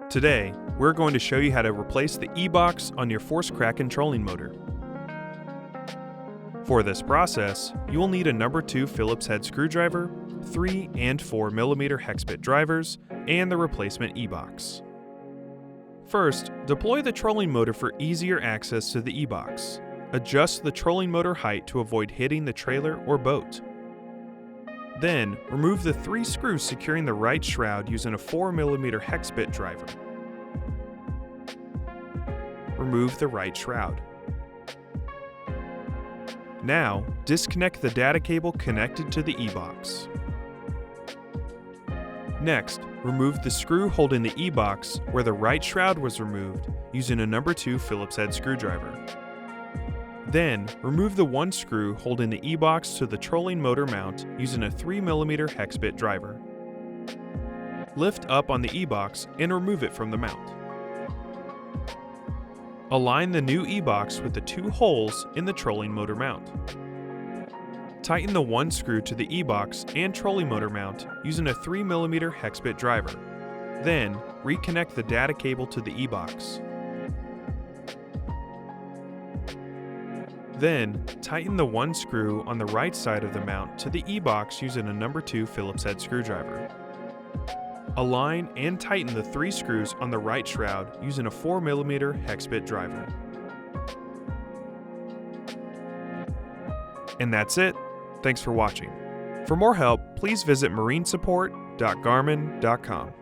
Today, we're going to show you how to replace the Ebox on your Force Kraken trolling motor. For this process, you will need a number 2 Phillips head screwdriver, 3 and 4 mm hex bit drivers, and the replacement Ebox. First, deploy the trolling motor for easier access to the Ebox. Adjust the trolling motor height to avoid hitting the trailer or boat. Then, remove the 3 screws securing the right shroud using a 4 mm hex bit driver. Remove the right shroud. Now, disconnect the data cable connected to the Ebox. Next, remove the screw holding the Ebox where the right shroud was removed using a number 2 Phillips head screwdriver. Then, remove the 1 screw holding the Ebox to the trolling motor mount using a 3 mm hex bit driver. Lift up on the Ebox and remove it from the mount. Align the new Ebox with the 2 holes in the trolling motor mount. Tighten the 1 screw to the Ebox and trolling motor mount using a 3 mm hex bit driver. Then, reconnect the data cable to the Ebox. Then, tighten the 1 screw on the right side of the mount to the Ebox using a number 2 Phillips head screwdriver. Align and tighten the 3 screws on the right shroud using a 4 mm hex bit driver. And that's it. Thanks for watching. For more help, please visit marinesupport.garmin.com.